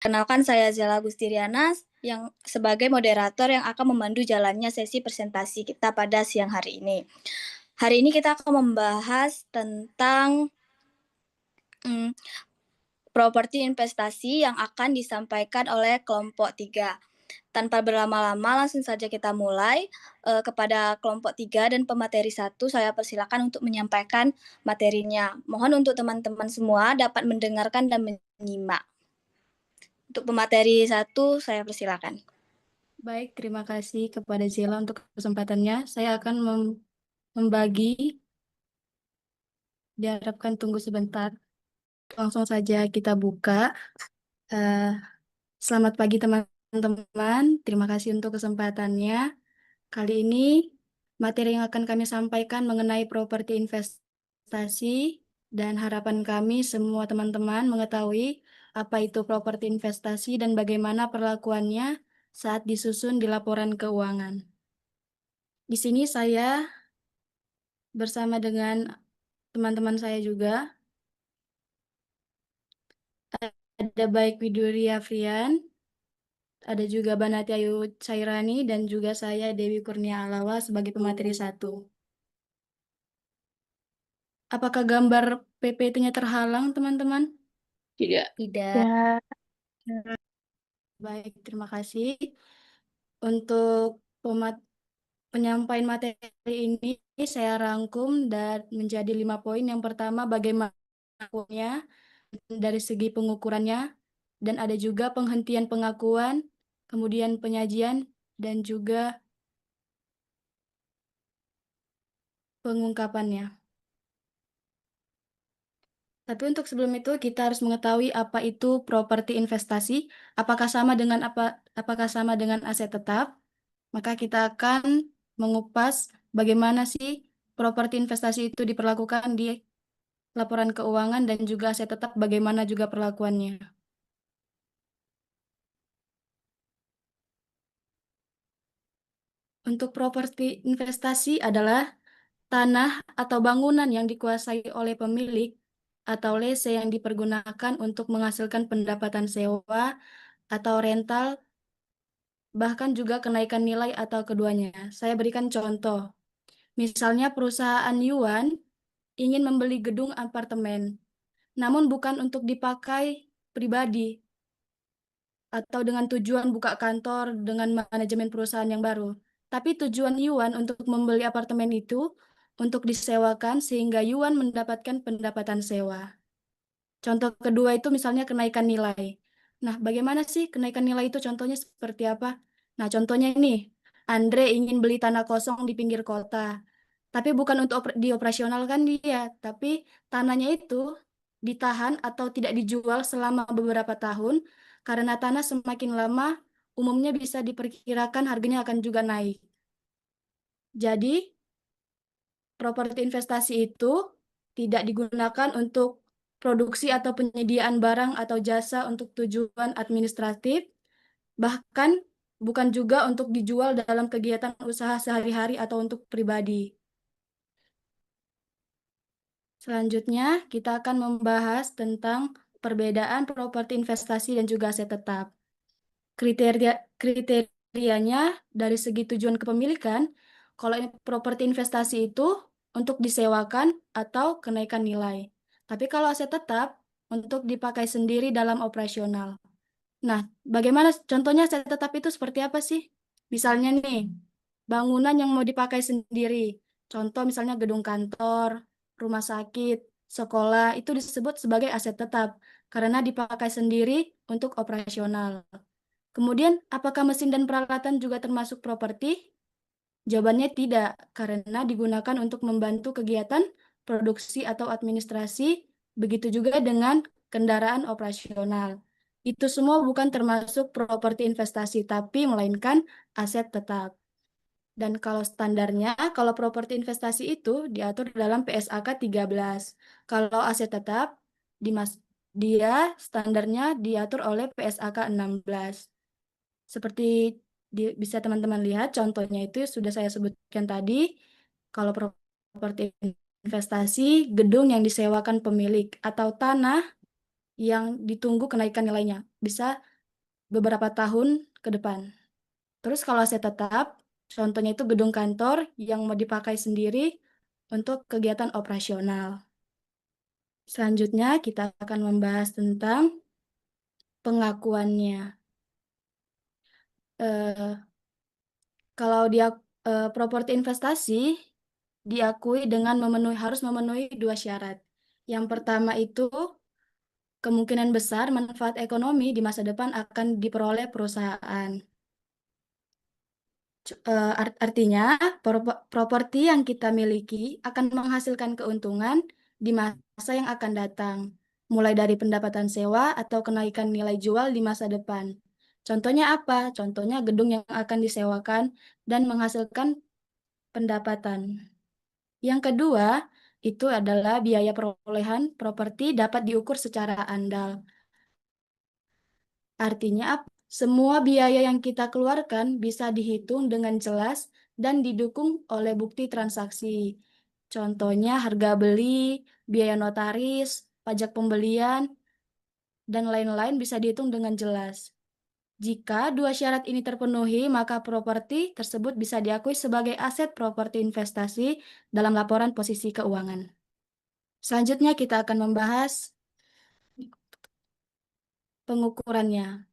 Kenalkan saya Zela Gustiriana yang sebagai moderator yang akan memandu jalannya sesi presentasi kita pada siang hari ini. Hari ini kita akan membahas tentang hmm, properti investasi yang akan disampaikan oleh kelompok 3. Tanpa berlama-lama langsung saja kita mulai. Kepada kelompok 3 dan pemateri 1 saya persilakan untuk menyampaikan materinya. Mohon untuk teman-teman semua dapat mendengarkan dan menyimak. Untuk pemateri 1 saya persilakan. Baik, terima kasih kepada Zela untuk kesempatannya. Saya akan membagi, diharapkan tunggu sebentar. Langsung saja kita buka. Eh, Selamat pagi teman-teman, terima kasih untuk kesempatannya. Kali ini materi yang akan kami sampaikan mengenai properti investasi dan harapan kami semua teman-teman mengetahui apa itu properti investasi dan bagaimana perlakuannya saat disusun di laporan keuangan. Di sini saya bersama dengan teman-teman saya juga. Ada baik Widuria Frian, ada juga Banati Ayu Cairani, dan juga saya Dewi Kurnia Alawa sebagai pemateri 1. Apakah gambar PPT-nya terhalang, teman-teman? Tidak. Tidak. Baik, terima kasih. Untuk penyampaian materi ini saya rangkum dan menjadi 5 poin. Yang pertama, bagaimana dari segi pengukurannya, dan ada juga penghentian pengakuan, kemudian penyajian, dan juga pengungkapannya. Tapi untuk sebelum itu kita harus mengetahui apa itu properti investasi, apakah sama dengan aset tetap. Maka kita akan mengupas bagaimana sih properti investasi itu diperlakukan di laporan keuangan dan juga aset tetap bagaimana juga perlakuannya. Untuk properti investasi adalah tanah atau bangunan yang dikuasai oleh pemilik atau lese yang dipergunakan untuk menghasilkan pendapatan sewa atau rental, bahkan juga kenaikan nilai atau keduanya. Saya berikan contoh. Misalnya perusahaan Yuan ingin membeli gedung apartemen, namun bukan untuk dipakai pribadi atau dengan tujuan buka kantor dengan manajemen perusahaan yang baru. Tapi tujuan Yuan untuk membeli apartemen itu untuk disewakan sehingga Yuan mendapatkan pendapatan sewa. Contoh kedua itu misalnya kenaikan nilai. Nah, bagaimana sih kenaikan nilai itu contohnya seperti apa? Nah, contohnya ini, Andre ingin beli tanah kosong di pinggir kota. Tapi bukan untuk dioperasionalkan dia, tapi tanahnya itu ditahan atau tidak dijual selama beberapa tahun karena tanah semakin lama umumnya bisa diperkirakan harganya akan juga naik. Jadi, properti investasi itu tidak digunakan untuk produksi atau penyediaan barang atau jasa untuk tujuan administratif, bahkan bukan juga untuk dijual dalam kegiatan usaha sehari-hari atau untuk pribadi. Selanjutnya, kita akan membahas tentang perbedaan properti investasi dan juga aset tetap. Kriterianya dari segi tujuan kepemilikan, kalau properti investasi itu untuk disewakan atau kenaikan nilai. Tapi kalau aset tetap untuk dipakai sendiri dalam operasional. Nah, bagaimana contohnya aset tetap itu seperti apa sih? Misalnya nih, bangunan yang mau dipakai sendiri. Contoh misalnya gedung kantor, rumah sakit, sekolah, itu disebut sebagai aset tetap karena dipakai sendiri untuk operasional. Kemudian, apakah mesin dan peralatan juga termasuk properti? Jawabannya tidak, karena digunakan untuk membantu kegiatan produksi atau administrasi, begitu juga dengan kendaraan operasional. Itu semua bukan termasuk properti investasi, tapi melainkan aset tetap. Dan kalau standarnya, kalau properti investasi itu diatur dalam PSAK 13. Kalau aset tetap, dia standarnya diatur oleh PSAK 16. Seperti bisa teman-teman lihat, contohnya itu sudah saya sebutkan tadi. Kalau properti investasi, gedung yang disewakan pemilik atau tanah yang ditunggu kenaikan nilainya. Bisa beberapa tahun ke depan. Terus kalau aset tetap, contohnya itu gedung kantor yang mau dipakai sendiri untuk kegiatan operasional. Selanjutnya kita akan membahas tentang pengakuannya. Eh, Kalau dia properti investasi diakui dengan harus memenuhi dua syarat. Yang pertama itu kemungkinan besar manfaat ekonomi di masa depan akan diperoleh perusahaan. Artinya, properti yang kita miliki akan menghasilkan keuntungan di masa yang akan datang, mulai dari pendapatan sewa atau kenaikan nilai jual di masa depan. Contohnya apa? Contohnya gedung yang akan disewakan dan menghasilkan pendapatan. Yang kedua, itu adalah biaya perolehan properti dapat diukur secara andal. Artinya, semua biaya yang kita keluarkan bisa dihitung dengan jelas dan didukung oleh bukti transaksi. Contohnya harga beli, biaya notaris, pajak pembelian, dan lain-lain bisa dihitung dengan jelas. Jika dua syarat ini terpenuhi, maka properti tersebut bisa diakui sebagai aset properti investasi dalam laporan posisi keuangan. Selanjutnya kita akan membahas pengukurannya.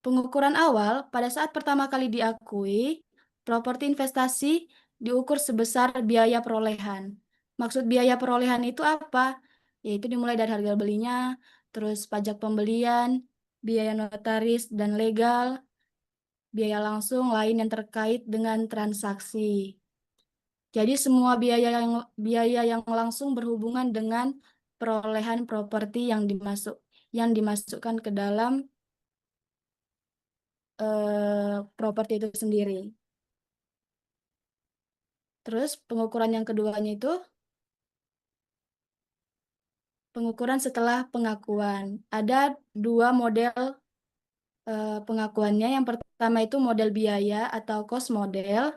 Pengukuran awal pada saat pertama kali diakui, properti investasi diukur sebesar biaya perolehan. Maksud biaya perolehan itu apa? Yaitu dimulai dari harga belinya, terus pajak pembelian, biaya notaris dan legal, biaya langsung lain yang terkait dengan transaksi. Jadi semua biaya yang langsung berhubungan dengan perolehan properti yang dimasukkan ke dalam properti itu sendiri. Terus pengukuran yang keduanya itu pengukuran setelah pengakuan. Ada dua model pengakuannya. Yang pertama itu model biaya atau cost model.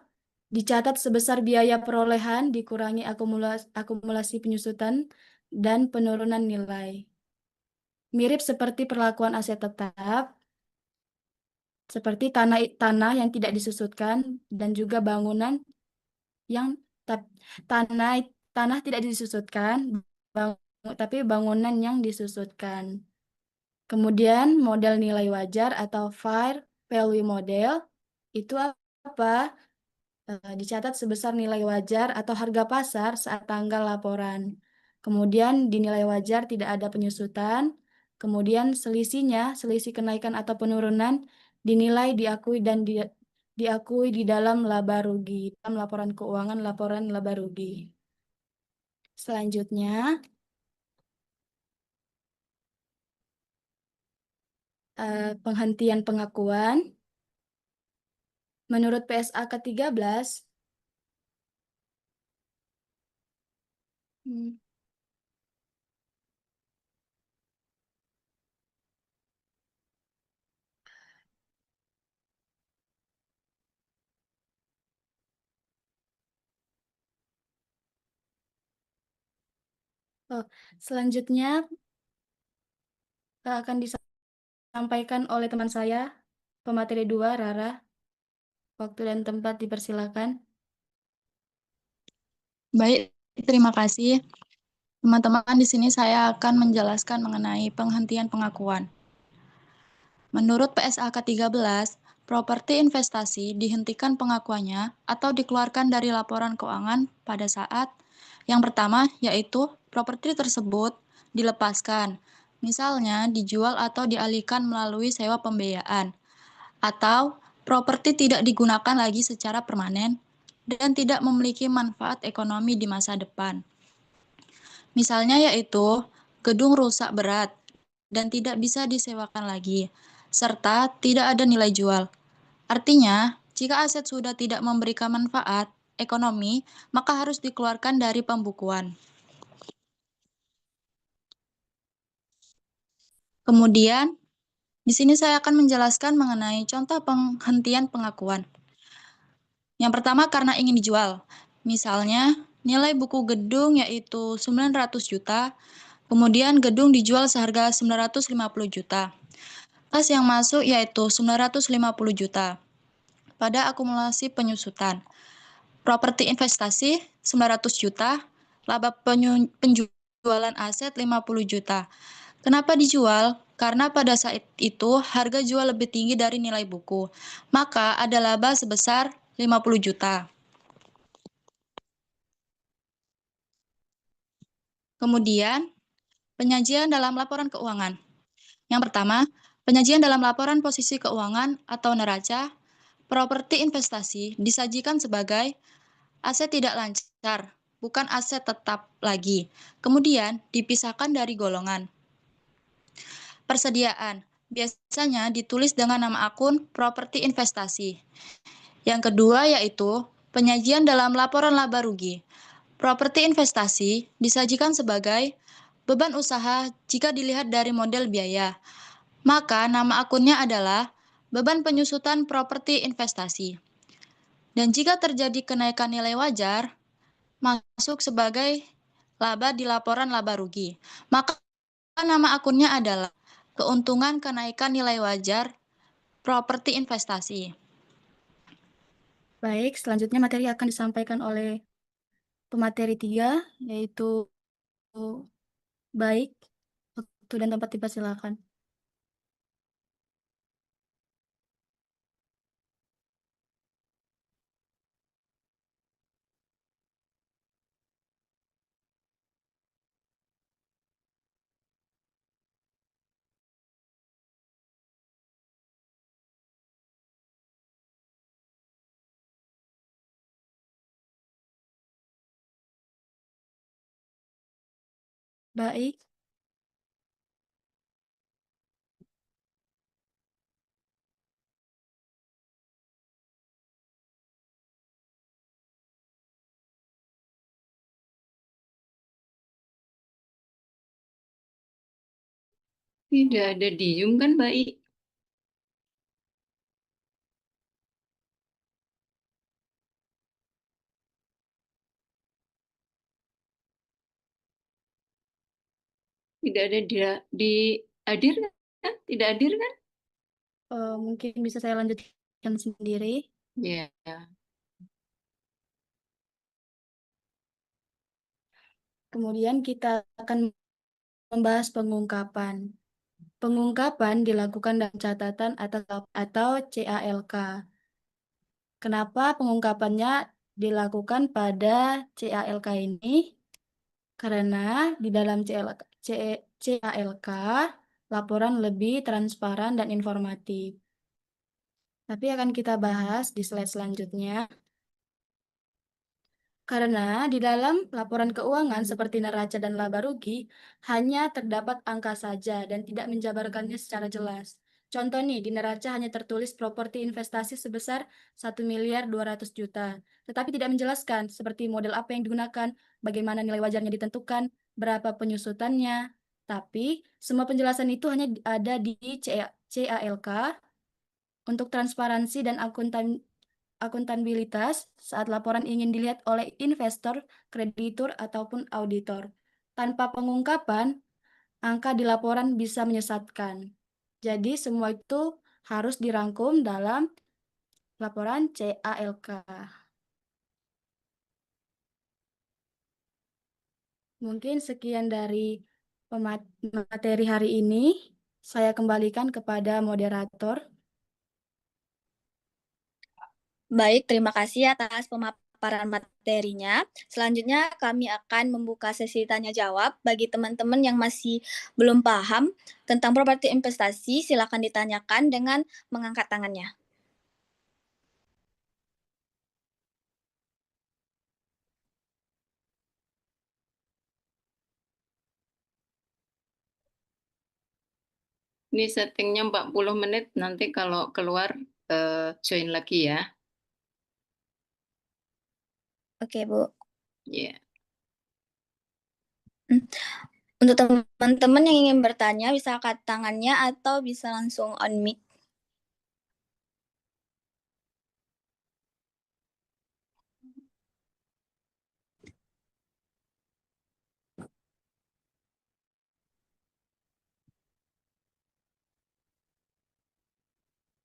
Dicatat sebesar biaya perolehan dikurangi akumulasi penyusutan dan penurunan nilai. Mirip seperti perlakuan aset tetap, seperti tanah yang tidak disusutkan dan juga bangunan yang tap- tanah tanah tidak disusutkan, tapi bangunan yang disusutkan. Kemudian model nilai wajar atau fair value model itu apa? Dicatat sebesar nilai wajar atau harga pasar saat tanggal laporan. Kemudian di nilai wajar tidak ada penyusutan. Kemudian selisih kenaikan atau penurunan dinilai diakui di dalam laba rugi, dalam laporan keuangan, laporan laba rugi. Selanjutnya, penghentian pengakuan. Menurut PSA ke-13, hmm, oh, selanjutnya akan disampaikan oleh teman saya, pemateri 2, Rara. Waktu dan tempat dipersilakan. Baik, terima kasih. Teman-teman, di sini saya akan menjelaskan mengenai penghentian pengakuan. Menurut PSA ke-13, properti investasi dihentikan pengakuannya atau dikeluarkan dari laporan keuangan pada saat yang pertama yaitu properti tersebut dilepaskan, misalnya dijual atau dialihkan melalui sewa pembiayaan, atau properti tidak digunakan lagi secara permanen dan tidak memiliki manfaat ekonomi di masa depan. Misalnya yaitu gedung rusak berat dan tidak bisa disewakan lagi, serta tidak ada nilai jual. Artinya, jika aset sudah tidak memberikan manfaat ekonomi, maka harus dikeluarkan dari pembukuan. Kemudian, di sini saya akan menjelaskan mengenai contoh penghentian pengakuan. Yang pertama karena ingin dijual. Misalnya, nilai buku gedung yaitu 900 juta, kemudian gedung dijual seharga 950 juta. Kas yang masuk yaitu 950 juta pada akumulasi penyusutan. Properti investasi 900 juta, laba penjualan aset 50 juta. Kenapa dijual? Karena pada saat itu harga jual lebih tinggi dari nilai buku. Maka ada laba sebesar 50 juta. Kemudian, penyajian dalam laporan keuangan. Yang pertama, penyajian dalam laporan posisi keuangan atau neraca, properti investasi disajikan sebagai aset tidak lancar, bukan aset tetap lagi. Kemudian, dipisahkan dari golongan. Persediaan biasanya ditulis dengan nama akun properti investasi. Yang kedua yaitu penyajian dalam laporan laba rugi. Properti investasi disajikan sebagai beban usaha jika dilihat dari model biaya. Maka nama akunnya adalah beban penyusutan properti investasi. Dan jika terjadi kenaikan nilai wajar, masuk sebagai laba di laporan laba rugi. Maka nama akunnya adalah keuntungan kenaikan nilai wajar properti investasi. Baik, selanjutnya materi akan disampaikan oleh pemateri 3, yaitu baik. Waktu dan tempat dipersilakan. Baik, Tidak ada diem kan, baik? Tidak ada di hadir kan? Tidak hadir kan? mungkin bisa saya lanjutkan sendiri. Ya. Kemudian kita akan membahas pengungkapan. Pengungkapan dilakukan dalam catatan atau CALK. Kenapa pengungkapannya dilakukan pada CALK ini? Karena di dalam CALK, laporan lebih transparan dan informatif. Tapi akan kita bahas di slide selanjutnya. Karena di dalam laporan keuangan seperti neraca dan laba rugi, hanya terdapat angka saja dan tidak menjabarkannya secara jelas. Contoh nih, di neraca hanya tertulis properti investasi sebesar 1.200.000.000 juta, tetapi tidak menjelaskan seperti model apa yang digunakan, bagaimana nilai wajarnya ditentukan, berapa penyusutannya. Tapi semua penjelasan itu hanya ada di CALK untuk transparansi dan akuntabilitas saat laporan ingin dilihat oleh investor, kreditur, ataupun auditor. Tanpa pengungkapan, angka di laporan bisa menyesatkan. Jadi semua itu harus dirangkum dalam laporan CALK. Mungkin sekian dari materi hari ini. Saya kembalikan kepada moderator. Baik, terima kasih atas pemaparan materinya. Selanjutnya kami akan membuka sesi tanya jawab bagi teman-teman yang masih belum paham tentang properti investasi. Silakan ditanyakan dengan mengangkat tangannya. Ini settingnya 40 menit, nanti kalau keluar join lagi ya. Oke, Bu. Ya. Untuk teman-teman yang ingin bertanya, bisa angkat tangannya atau bisa langsung on mic.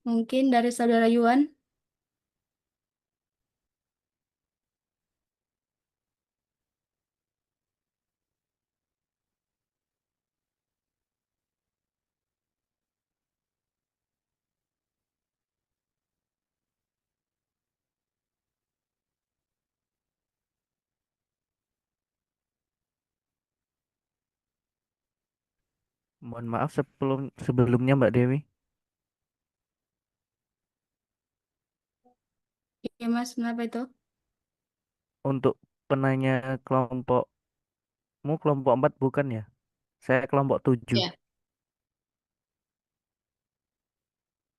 Mungkin dari Saudara Yuan. Mohon maaf sebelumnya Mbak Dewi. Iya Mas, kenapa itu? Untuk penanya kelompokmu kelompok 4 bukan ya? Saya kelompok 7. Ya.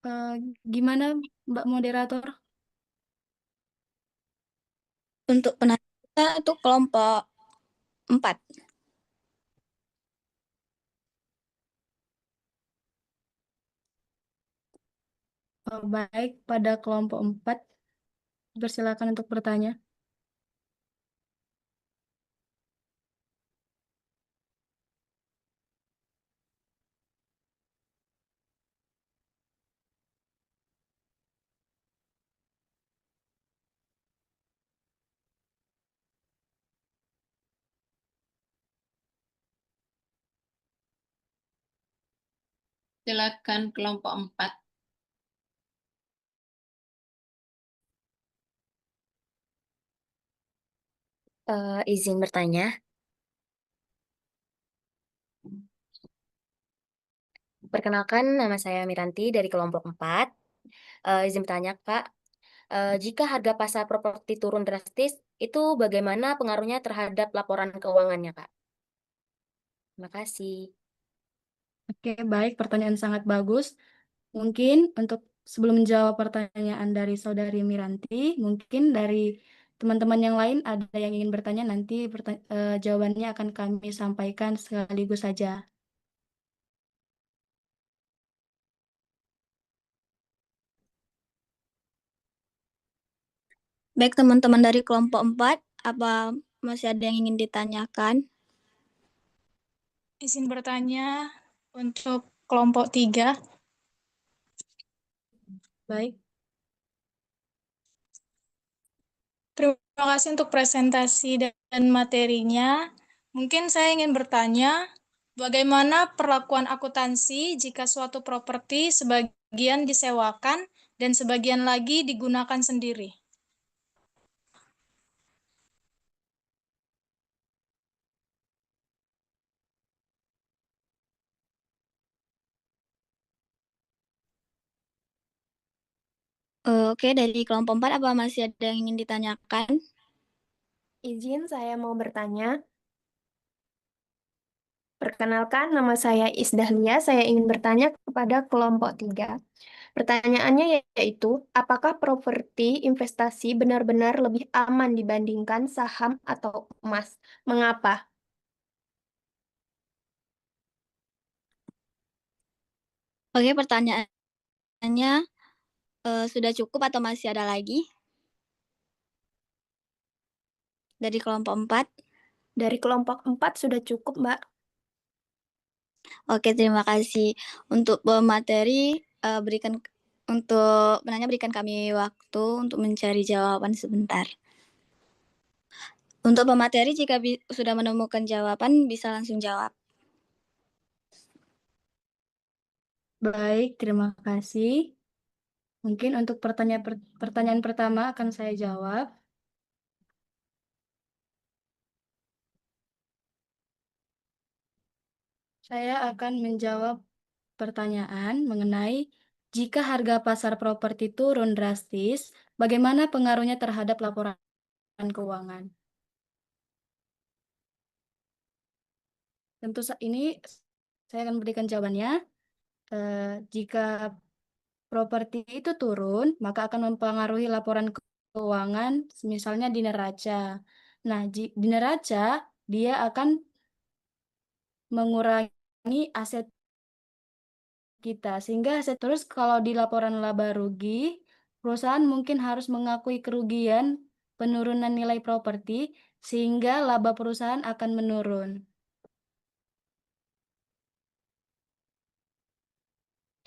Eh, Gimana Mbak Moderator? Untuk penanya kita itu kelompok 4. Baik, pada kelompok 4, persilakan untuk bertanya. Silakan kelompok 4. Izin bertanya. Perkenalkan, nama saya Miranti dari kelompok 4. Izin bertanya, Kak. Jika harga pasar properti turun drastis, itu bagaimana pengaruhnya terhadap laporan keuangannya, Kak? Terima kasih. Oke, baik, pertanyaan sangat bagus. Mungkin untuk sebelum menjawab pertanyaan dari Saudari Miranti, mungkin dari teman-teman yang lain ada yang ingin bertanya, nanti jawabannya akan kami sampaikan sekaligus saja. Baik teman-teman dari kelompok 4, apa masih ada yang ingin ditanyakan? Izin bertanya untuk kelompok 3. Baik, Terima kasih untuk presentasi dan materinya. Mungkin saya ingin bertanya, bagaimana perlakuan akuntansi jika suatu properti sebagian disewakan dan sebagian lagi digunakan sendiri? Oke, dari kelompok 4, apa masih ada yang ingin ditanyakan? Izin saya mau bertanya. Perkenalkan, nama saya Isdahlia. Saya ingin bertanya kepada kelompok 3. Pertanyaannya yaitu, apakah properti investasi benar-benar lebih aman dibandingkan saham atau emas? Mengapa? Oke, pertanyaannya sudah cukup atau masih ada lagi? Dari kelompok 4? Dari kelompok 4 sudah cukup, Mbak. Oke, terima kasih. Untuk pemateri, untuk penanya berikan kami waktu untuk mencari jawaban sebentar. Untuk pemateri, jika sudah menemukan jawaban, bisa langsung jawab. baik, terima kasih. Mungkin untuk pertanyaan pertama akan saya jawab. Saya akan menjawab pertanyaan mengenai jika harga pasar properti turun drastis, bagaimana pengaruhnya terhadap laporan keuangan? Tentu ini saya akan berikan jawabannya. Jika properti itu turun, maka akan mempengaruhi laporan keuangan, misalnya di neraca. Nah, di neraca dia akan mengurangi aset kita, sehingga aset terus kalau di laporan laba rugi, perusahaan mungkin harus mengakui kerugian penurunan nilai properti, sehingga laba perusahaan akan menurun.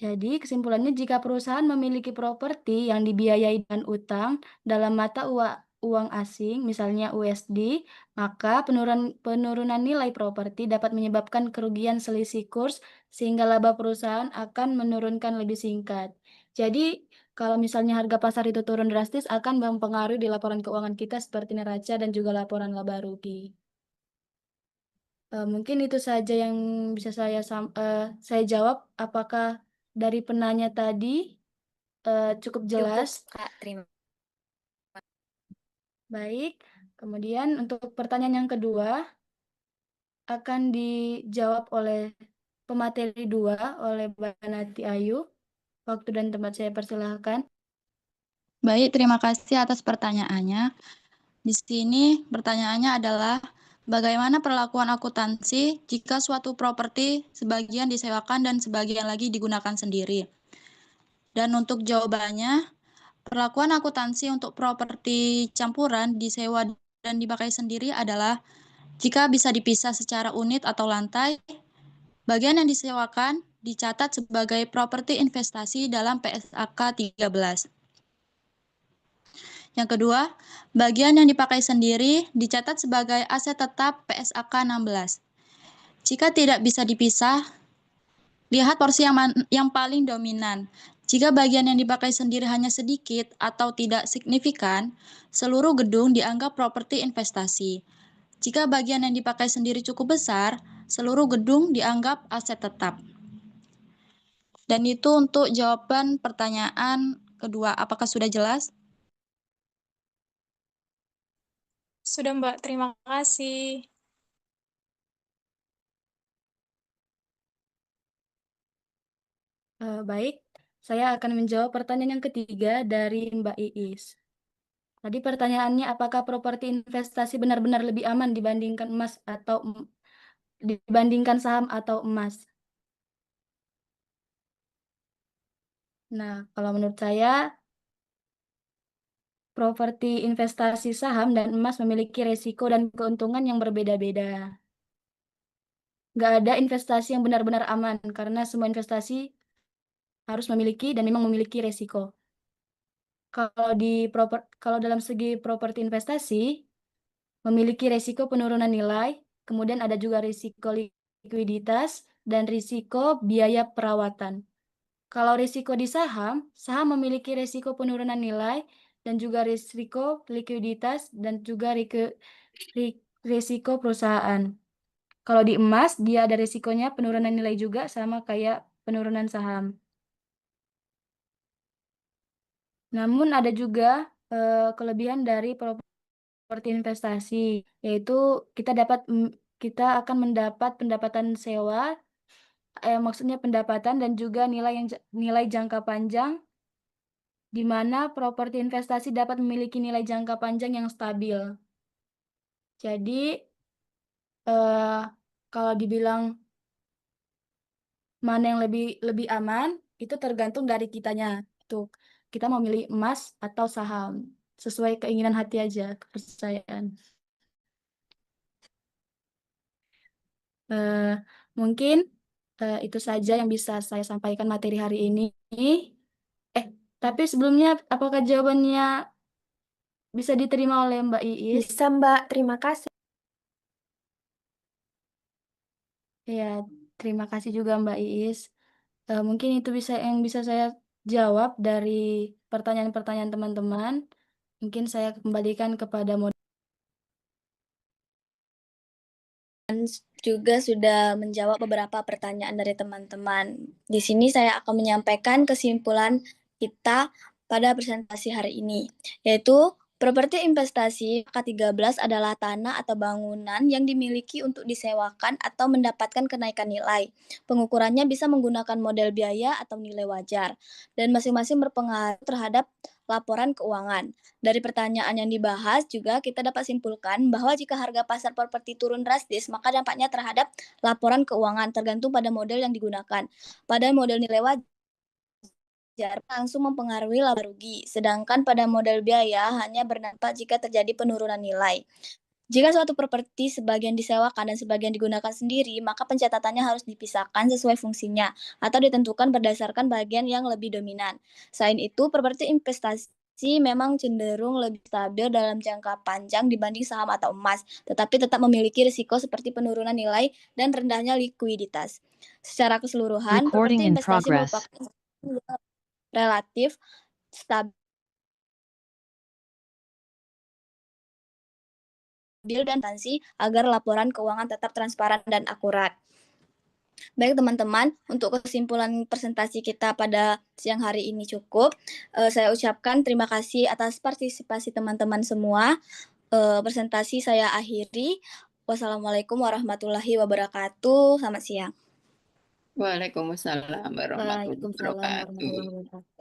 Jadi kesimpulannya jika perusahaan memiliki properti yang dibiayai dengan utang dalam mata uang asing, misalnya USD, maka penurunan nilai properti dapat menyebabkan kerugian selisih kurs sehingga laba perusahaan akan menurunkan lebih singkat. Jadi kalau misalnya harga pasar itu turun drastis akan mempengaruhi di laporan keuangan kita seperti neraca dan juga laporan laba rugi. Mungkin itu saja yang bisa saya jawab. Apakah dari penanya tadi cukup jelas? Cukup, Kak. Terima. Baik. Kemudian untuk pertanyaan yang kedua akan dijawab oleh pemateri 2 oleh Mbak Nati Ayu. Waktu dan tempat saya persilahkan. Baik, terima kasih atas pertanyaannya. Di sini pertanyaannya adalah bagaimana perlakuan akuntansi jika suatu properti sebagian disewakan dan sebagian lagi digunakan sendiri. Dan untuk jawabannya, perlakuan akuntansi untuk properti campuran disewa dan dipakai sendiri adalah jika bisa dipisah secara unit atau lantai, bagian yang disewakan dicatat sebagai properti investasi dalam PSAK 13. Yang kedua, bagian yang dipakai sendiri dicatat sebagai aset tetap PSAK 16. Jika tidak bisa dipisah, lihat porsi yang paling dominan. Jika bagian yang dipakai sendiri hanya sedikit atau tidak signifikan, seluruh gedung dianggap properti investasi. Jika bagian yang dipakai sendiri cukup besar, seluruh gedung dianggap aset tetap. Dan itu untuk jawaban pertanyaan kedua. Apakah sudah jelas? Sudah, Mbak. Terima kasih. Baik, saya akan menjawab pertanyaan yang ketiga dari Mbak Iis. Tadi pertanyaannya apakah properti investasi benar-benar lebih aman dibandingkan dibandingkan saham atau emas? Nah, kalau menurut saya properti investasi saham dan emas memiliki resiko dan keuntungan yang berbeda-beda. Nggak ada investasi yang benar-benar aman karena semua investasi harus memiliki dan memang memiliki resiko. Kalau dalam segi properti investasi memiliki resiko penurunan nilai, kemudian ada juga risiko likuiditas dan risiko biaya perawatan. Kalau risiko di saham, saham memiliki risiko penurunan nilai dan juga risiko likuiditas dan juga risiko perusahaan. Kalau di emas, dia ada risikonya penurunan nilai juga sama kayak penurunan saham. Namun ada juga kelebihan dari properti investasi, yaitu kita akan mendapat pendapatan sewa, maksudnya pendapatan dan juga nilai jangka panjang, di mana properti investasi dapat memiliki nilai jangka panjang yang stabil. Jadi kalau dibilang mana yang lebih aman, itu tergantung dari kitanya. Tuh, kita mau milih emas atau saham, sesuai keinginan hati aja, kepercayaan. Mungkin itu saja yang bisa saya sampaikan materi hari ini. Tapi sebelumnya, apakah jawabannya bisa diterima oleh Mbak Iis? Bisa, Mbak. Terima kasih. Ya, terima kasih juga Mbak Iis. Mungkin itu yang bisa saya jawab dari pertanyaan-pertanyaan teman-teman. Mungkin saya kembalikan kepada juga sudah menjawab beberapa pertanyaan dari teman-teman. Di sini saya akan menyampaikan kesimpulan kita pada presentasi hari ini, yaitu properti investasi K13 adalah tanah atau bangunan yang dimiliki untuk disewakan atau mendapatkan kenaikan nilai. Pengukurannya bisa menggunakan model biaya atau nilai wajar, dan masing-masing berpengaruh terhadap laporan keuangan. Dari pertanyaan yang dibahas juga kita dapat simpulkan bahwa jika harga pasar properti turun drastis, maka dampaknya terhadap laporan keuangan tergantung pada model yang digunakan. Pada model nilai wajar langsung mempengaruhi laba rugi, sedangkan pada model biaya hanya berdampak jika terjadi penurunan nilai. Jika suatu properti sebagian disewakan dan sebagian digunakan sendiri, maka pencatatannya harus dipisahkan sesuai fungsinya atau ditentukan berdasarkan bagian yang lebih dominan. Selain itu, properti investasi memang cenderung lebih stabil dalam jangka panjang dibanding saham atau emas, tetapi tetap memiliki risiko seperti penurunan nilai dan rendahnya likuiditas. Secara keseluruhan, Recording properti in investasi progress. merupakan relatif stabil dan transparansi agar laporan keuangan tetap transparan dan akurat. Baik teman-teman, untuk kesimpulan presentasi kita pada siang hari ini cukup. Saya ucapkan terima kasih atas partisipasi teman-teman semua. Presentasi saya akhiri. Wassalamualaikum warahmatullahi wabarakatuh. Selamat siang. Waalaikumsalam warahmatullahi Waalaikumsalam wabarakatuh. warahmatullahi wabarakatuh.